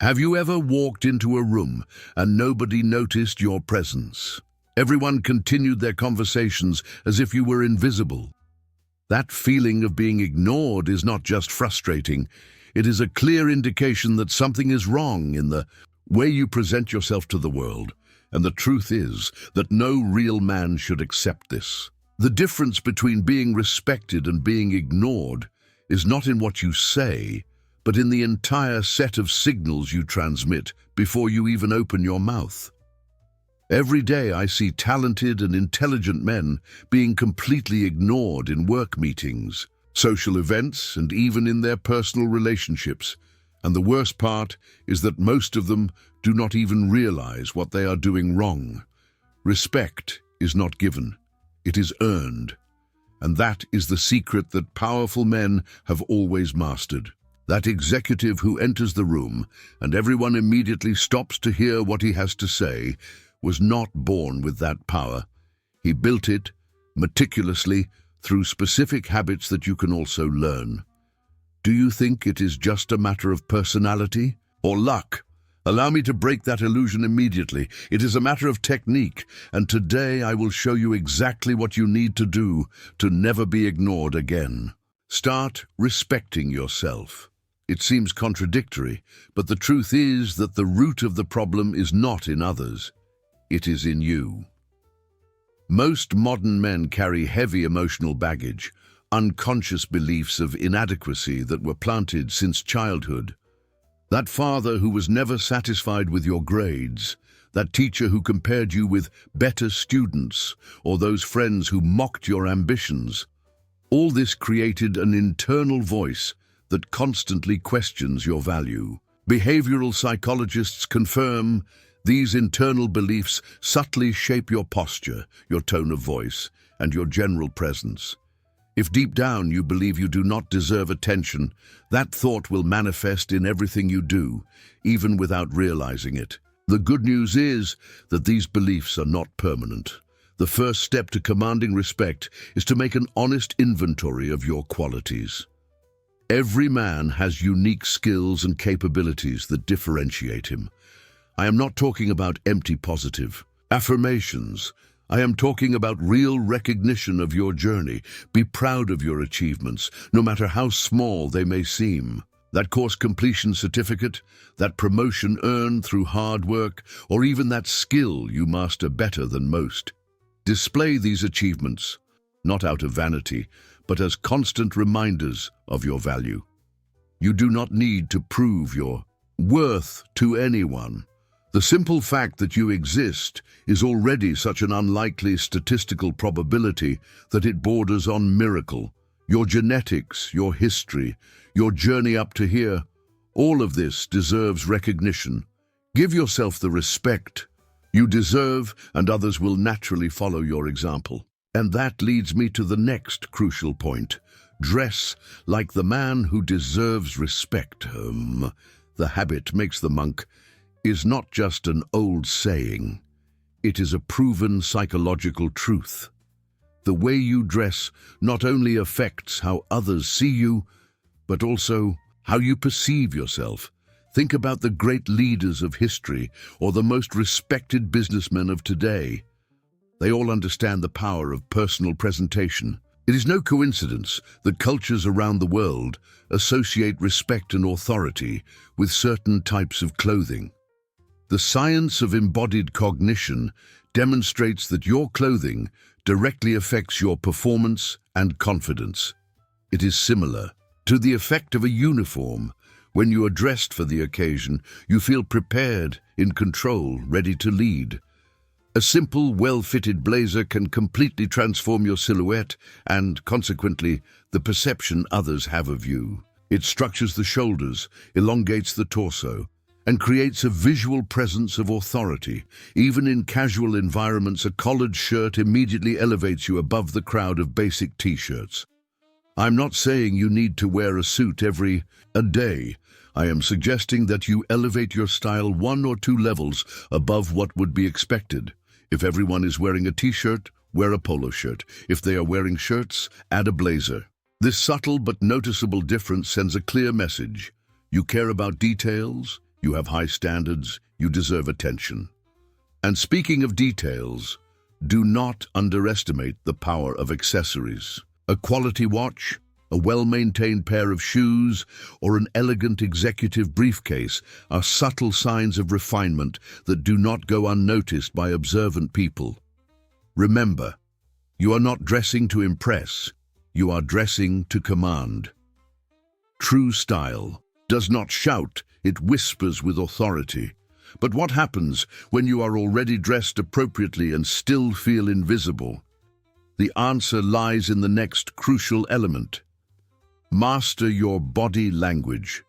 Have you ever walked into a room and nobody noticed your presence? Everyone continued their conversations as if you were invisible. That feeling of being ignored is not just frustrating, it is a clear indication that something is wrong in the way you present yourself to the world, and the truth is that no real man should accept this. The difference between being respected and being ignored is not in what you say, but in the entire set of signals you transmit before you even open your mouth. Every day I see talented and intelligent men being completely ignored in work meetings, social events, and even in their personal relationships. And the worst part is that most of them do not even realize what they are doing wrong. Respect is not given, it is earned. And that is the secret that powerful men have always mastered. That executive who enters the room and everyone immediately stops to hear what he has to say was not born with that power. He built it meticulously through specific habits that you can also learn. Do you think it is just a matter of personality or luck? Allow me to break that illusion immediately. It is a matter of technique, and today I will show you exactly what you need to do to never be ignored again. Start respecting yourself. It seems contradictory, but the truth is that the root of the problem is not in others. It is in you. Most modern men carry heavy emotional baggage, unconscious beliefs of inadequacy that were planted since childhood. That father who was never satisfied with your grades, that teacher who compared you with better students, or those friends who mocked your ambitions. All this created an internal voice that constantly questions your value. Behavioral psychologists confirm these internal beliefs subtly shape your posture, your tone of voice, and your general presence. If deep down you believe you do not deserve attention, that thought will manifest in everything you do, even without realizing it. The good news is that these beliefs are not permanent. The first step to commanding respect is to make an honest inventory of your qualities. Every man has unique skills and capabilities that differentiate him. I am not talking about empty positive affirmations. I am talking about real recognition of your journey. Be proud of your achievements, no matter how small they may seem. That course completion certificate, that promotion earned through hard work, or even that skill you master better than most. Display these achievements, not out of vanity, but as constant reminders of your value. You do not need to prove your worth to anyone. The simple fact that you exist is already such an unlikely statistical probability that it borders on miracle. Your genetics, your history, your journey up to here, all of this deserves recognition. Give yourself the respect you deserve, and others will naturally follow your example. And that leads me to the next crucial point. Dress like the man who deserves respect. The habit makes the monk is not just an old saying. It is a proven psychological truth. The way you dress not only affects how others see you, but also how you perceive yourself. Think about the great leaders of history or the most respected businessmen of today. They all understand the power of personal presentation. It is no coincidence that cultures around the world associate respect and authority with certain types of clothing. The science of embodied cognition demonstrates that your clothing directly affects your performance and confidence. It is similar to the effect of a uniform. When you are dressed for the occasion, you feel prepared, in control, ready to lead. A simple, well-fitted blazer can completely transform your silhouette and, consequently, the perception others have of you. It structures the shoulders, elongates the torso, and creates a visual presence of authority. Even in casual environments, a collared shirt immediately elevates you above the crowd of basic t-shirts. I'm not saying you need to wear a suit every day. I am suggesting that you elevate your style 1 or 2 levels above what would be expected. If everyone is wearing a t-shirt, wear a polo shirt. If they are wearing shirts, add a blazer. This subtle but noticeable difference sends a clear message. You care about details, You have high standards, you deserve attention. And speaking of details, do not underestimate the power of accessories. A quality watch, a well-maintained pair of shoes, or an elegant executive briefcase are subtle signs of refinement that do not go unnoticed by observant people. Remember, you are not dressing to impress, you are dressing to command. True style does not shout, it whispers with authority. But what happens when you are already dressed appropriately and still feel invisible? The answer lies in the next crucial element. Master your body language.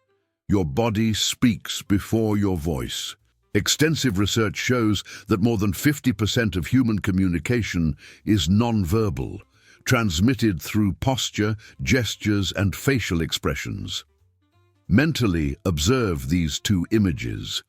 Your body speaks before your voice. Extensive research shows that more than 50% of human communication is nonverbal, transmitted through posture, gestures, and facial expressions. Mentally observe these two images.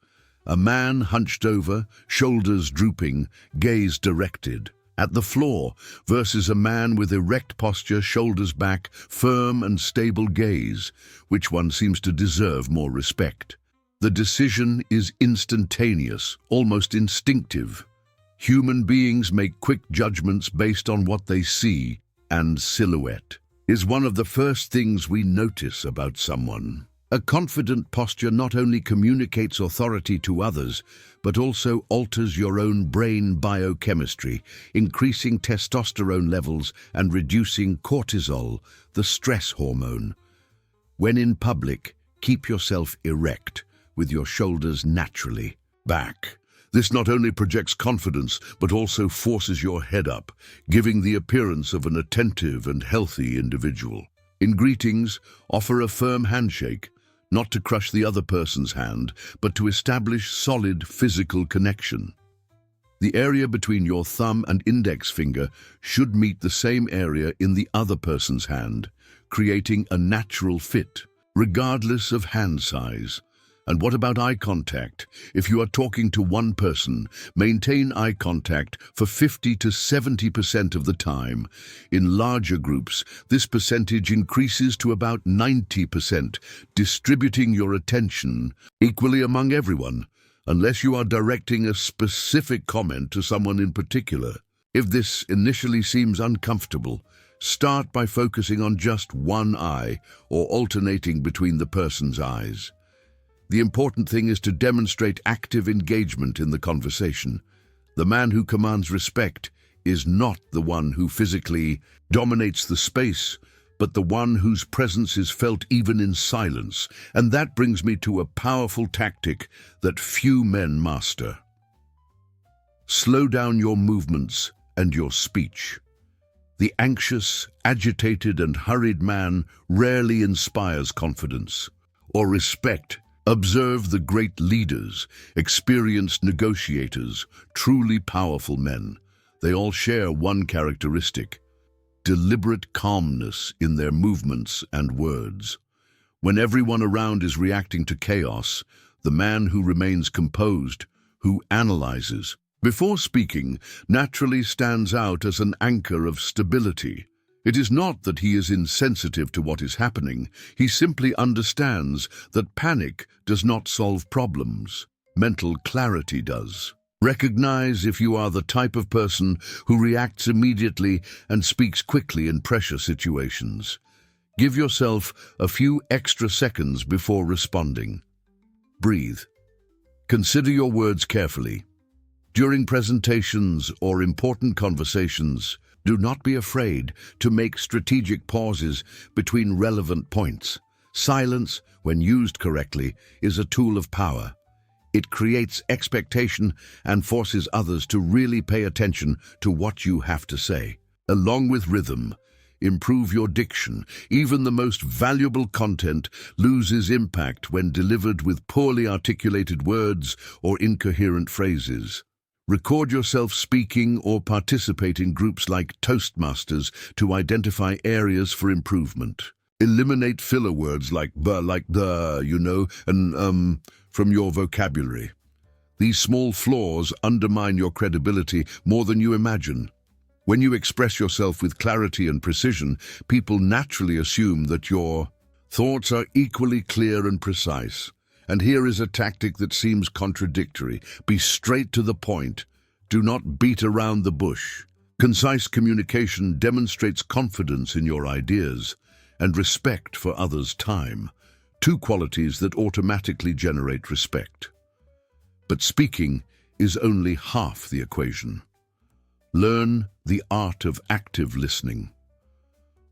A man hunched over, shoulders drooping, gaze directed at the floor, versus a man with erect posture, shoulders back, firm and stable gaze. Which one seems to deserve more respect? The decision is instantaneous, almost instinctive. Human beings make quick judgments based on what they see, and silhouette is one of the first things we notice about someone. A confident posture not only communicates authority to others, but also alters your own brain biochemistry, increasing testosterone levels and reducing cortisol, the stress hormone. When in public, keep yourself erect, with your shoulders naturally back. This not only projects confidence, but also forces your head up, giving the appearance of an attentive and healthy individual. In greetings, offer a firm handshake, not to crush the other person's hand, but to establish solid physical connection. The area between your thumb and index finger should meet the same area in the other person's hand, creating a natural fit, regardless of hand size. And what about eye contact? If you are talking to one person, maintain eye contact for 50 to 70% of the time. In larger groups, this percentage increases to about 90%, distributing your attention equally among everyone, unless you are directing a specific comment to someone in particular. If this initially seems uncomfortable, start by focusing on just one eye or alternating between the person's eyes. The important thing is to demonstrate active engagement in the conversation. The man who commands respect is not the one who physically dominates the space, but the one whose presence is felt even in silence. And that brings me to a powerful tactic that few men master. Slow down your movements and your speech. The anxious, agitated, and hurried man rarely inspires confidence or respect. Observe the great leaders, experienced negotiators, truly powerful men. They all share one characteristic: deliberate calmness in their movements and words. When everyone around is reacting to chaos, the man who remains composed, who analyzes before speaking, naturally stands out as an anchor of stability. It is not that he is insensitive to what is happening. He simply understands that panic does not solve problems. Mental clarity does. Recognize if you are the type of person who reacts immediately and speaks quickly in pressure situations. Give yourself a few extra seconds before responding. Breathe. Consider your words carefully. During presentations or important conversations, do not be afraid to make strategic pauses between relevant points. Silence, when used correctly, is a tool of power. It creates expectation and forces others to really pay attention to what you have to say. Along with rhythm, improve your diction. Even the most valuable content loses impact when delivered with poorly articulated words or incoherent phrases. Record yourself speaking or participate in groups like Toastmasters to identify areas for improvement. Eliminate filler words like the, and from your vocabulary. These small flaws undermine your credibility more than you imagine. When you express yourself with clarity and precision, people naturally assume that your thoughts are equally clear and precise. And here is a tactic that seems contradictory. Be straight to the point. Do not beat around the bush. Concise communication demonstrates confidence in your ideas and respect for others' time, two qualities that automatically generate respect. But speaking is only half the equation. Learn the art of active listening.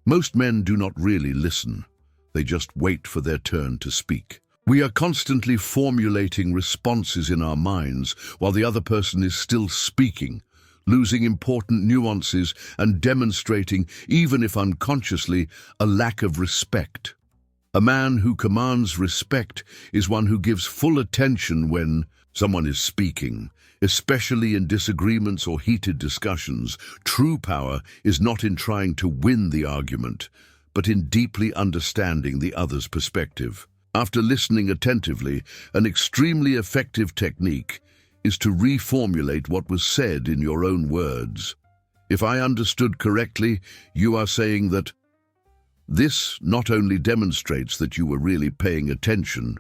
Most men do not really listen. They just wait for their turn to speak. We are constantly formulating responses in our minds while the other person is still speaking, losing important nuances and demonstrating, even if unconsciously, a lack of respect. A man who commands respect is one who gives full attention when someone is speaking, especially in disagreements or heated discussions. True power is not in trying to win the argument, but in deeply understanding the other's perspective. After listening attentively, an extremely effective technique is to reformulate what was said in your own words. If I understood correctly, you are saying that this not only demonstrates that you were really paying attention,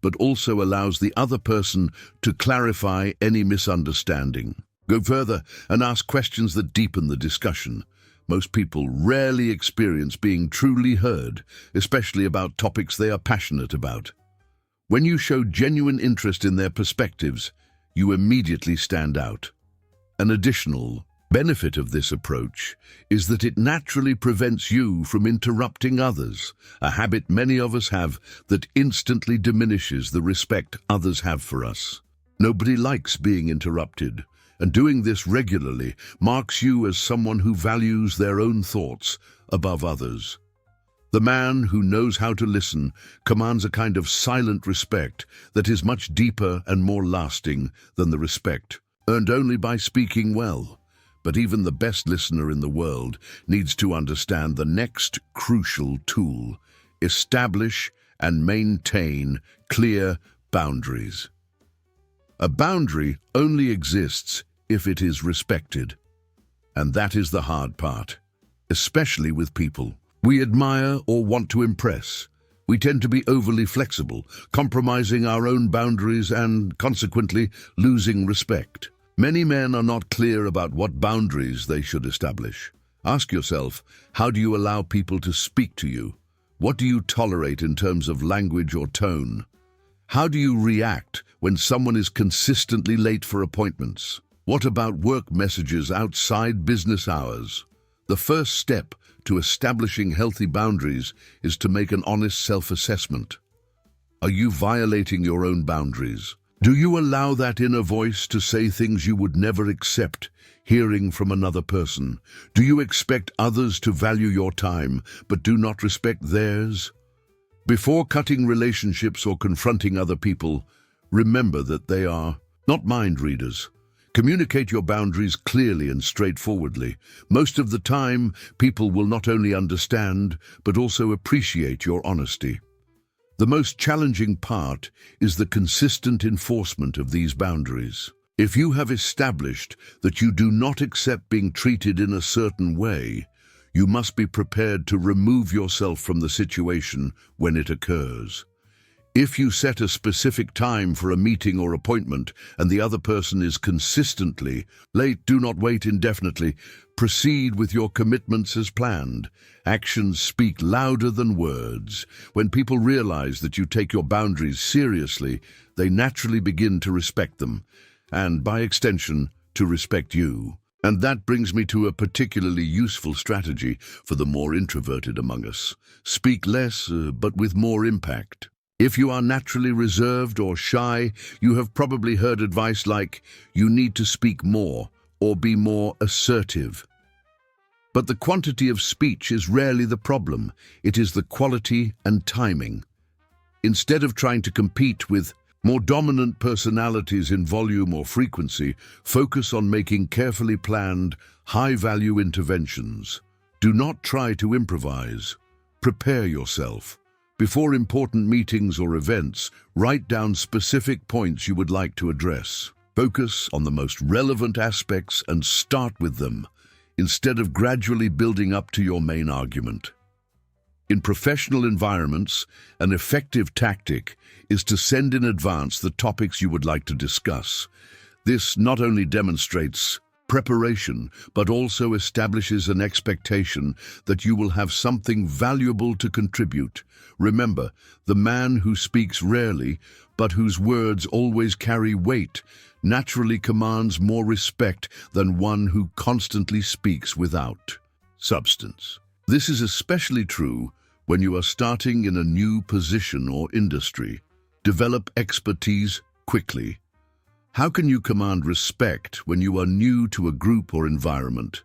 but also allows the other person to clarify any misunderstanding. Go further and ask questions that deepen the discussion. Most people rarely experience being truly heard, especially about topics they are passionate about. When you show genuine interest in their perspectives, you immediately stand out. An additional benefit of this approach is that it naturally prevents you from interrupting others, a habit many of us have that instantly diminishes the respect others have for us. Nobody likes being interrupted, and doing this regularly marks you as someone who values their own thoughts above others. The man who knows how to listen commands a kind of silent respect that is much deeper and more lasting than the respect earned only by speaking well. But even the best listener in the world needs to understand the next crucial tool: establish and maintain clear boundaries. A boundary only exists if it is respected. And that is the hard part, especially with people we admire or want to impress. We tend to be overly flexible, compromising our own boundaries and, consequently, losing respect. Many men are not clear about what boundaries they should establish. Ask yourself, how do you allow people to speak to you? What do you tolerate in terms of language or tone? How do you react when someone is consistently late for appointments? What about work messages outside business hours? The first step to establishing healthy boundaries is to make an honest self-assessment. Are you violating your own boundaries? Do you allow that inner voice to say things you would never accept hearing from another person? Do you expect others to value your time but do not respect theirs? Before cutting relationships or confronting other people, remember that they are not mind readers. Communicate your boundaries clearly and straightforwardly. Most of the time, people will not only understand, but also appreciate your honesty. The most challenging part is the consistent enforcement of these boundaries. If you have established that you do not accept being treated in a certain way, you must be prepared to remove yourself from the situation when it occurs. If you set a specific time for a meeting or appointment and the other person is consistently late, do not wait indefinitely. Proceed with your commitments as planned. Actions speak louder than words. When people realize that you take your boundaries seriously, they naturally begin to respect them, and by extension, to respect you. And that brings me to a particularly useful strategy for the more introverted among us. Speak less, but with more impact. If you are naturally reserved or shy, you have probably heard advice like, you need to speak more or be more assertive. But the quantity of speech is rarely the problem. It is the quality and timing. Instead of trying to compete with more dominant personalities in volume or frequency, focus on making carefully planned, high-value interventions. Do not try to improvise. Prepare yourself. Before important meetings or events, write down specific points you would like to address. Focus on the most relevant aspects and start with them, instead of gradually building up to your main argument. In professional environments, an effective tactic is to send in advance the topics you would like to discuss. This not only demonstrates preparation, but also establishes an expectation that you will have something valuable to contribute. Remember, the man who speaks rarely, but whose words always carry weight, naturally commands more respect than one who constantly speaks without substance. This is especially true when you are starting in a new position or industry. Develop expertise quickly. How can you command respect when you are new to a group or environment?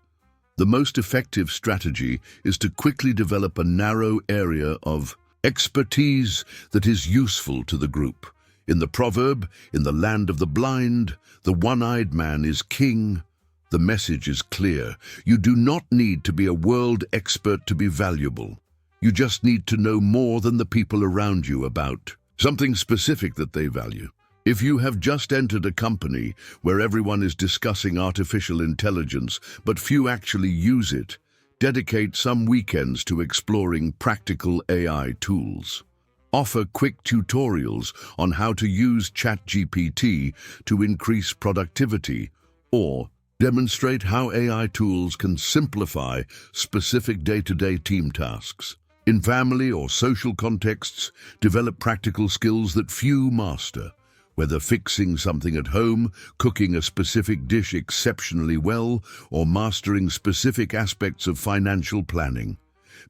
The most effective strategy is to quickly develop a narrow area of expertise that is useful to the group. In the proverb, "In the land of the blind, the one-eyed man is king," the message is clear. You do not need to be a world expert to be valuable. You just need to know more than the people around you about something specific that they value. If you have just entered a company where everyone is discussing artificial intelligence, but few actually use it, dedicate some weekends to exploring practical AI tools. Offer quick tutorials on how to use ChatGPT to increase productivity, or demonstrate how AI tools can simplify specific day-to-day team tasks. In family or social contexts, develop practical skills that few master. Whether fixing something at home, cooking a specific dish exceptionally well, or mastering specific aspects of financial planning.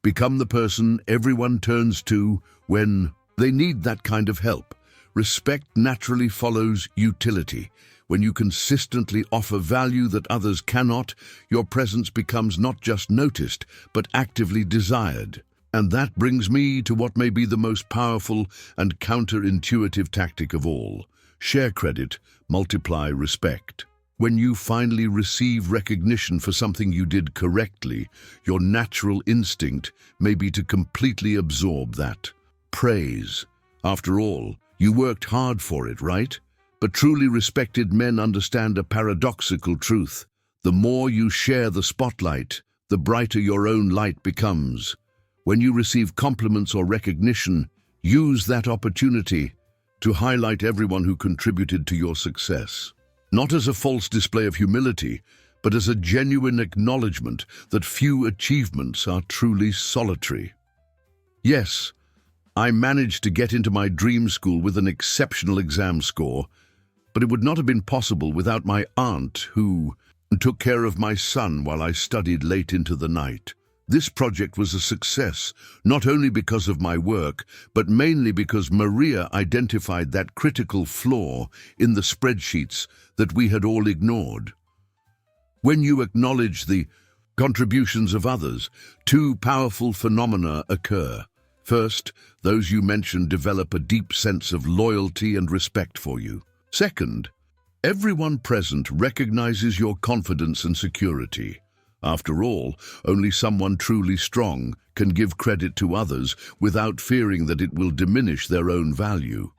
Become the person everyone turns to when they need that kind of help. Respect naturally follows utility. When you consistently offer value that others cannot, your presence becomes not just noticed, but actively desired. And that brings me to what may be the most powerful and counterintuitive tactic of all. Share credit, multiply respect. When you finally receive recognition for something you did correctly, your natural instinct may be to completely absorb that praise. After all, you worked hard for it, right? But truly respected men understand a paradoxical truth. The more you share the spotlight, the brighter your own light becomes. When you receive compliments or recognition, use that opportunity to highlight everyone who contributed to your success. Not as a false display of humility, but as a genuine acknowledgement that few achievements are truly solitary. Yes, I managed to get into my dream school with an exceptional exam score, but it would not have been possible without my aunt who took care of my son while I studied late into the night. This project was a success, not only because of my work, but mainly because Maria identified that critical flaw in the spreadsheets that we had all ignored. When you acknowledge the contributions of others, two powerful phenomena occur. First, those you mentioned develop a deep sense of loyalty and respect for you. Second, everyone present recognizes your confidence and security. After all, only someone truly strong can give credit to others without fearing that it will diminish their own value.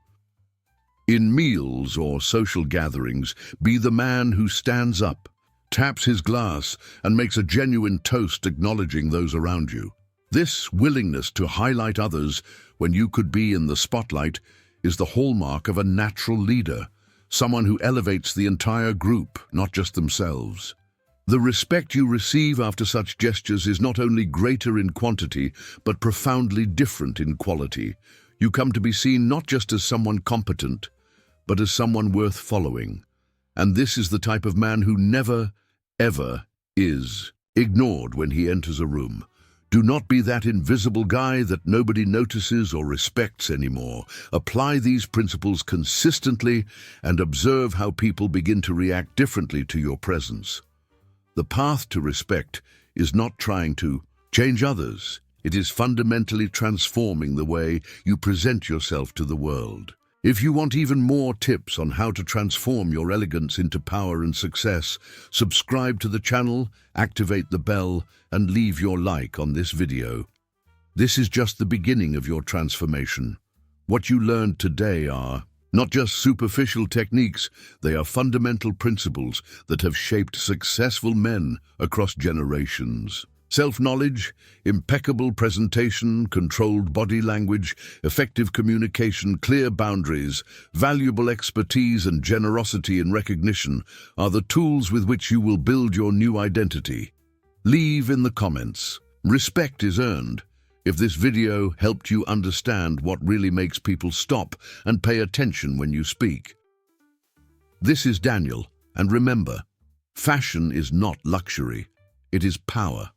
In meals or social gatherings, be the man who stands up, taps his glass, and makes a genuine toast acknowledging those around you. This willingness to highlight others when you could be in the spotlight is the hallmark of a natural leader, someone who elevates the entire group, not just themselves. The respect you receive after such gestures is not only greater in quantity, but profoundly different in quality. You come to be seen not just as someone competent, but as someone worth following. And this is the type of man who never, ever is ignored when he enters a room. Do not be that invisible guy that nobody notices or respects anymore. Apply these principles consistently and observe how people begin to react differently to your presence. The path to respect is not trying to change others. It is fundamentally transforming the way you present yourself to the world. If you want even more tips on how to transform your elegance into power and success, subscribe to the channel, activate the bell, and leave your like on this video. This is just the beginning of your transformation. What you learned today are not just superficial techniques, they are fundamental principles that have shaped successful men across generations. Self-knowledge, impeccable presentation, controlled body language, effective communication, clear boundaries, valuable expertise and generosity in recognition are the tools with which you will build your new identity. Leave in the comments. Respect is earned. If this video helped you understand what really makes people stop and pay attention when you speak. This is Daniel, and remember, fashion is not luxury, it is power.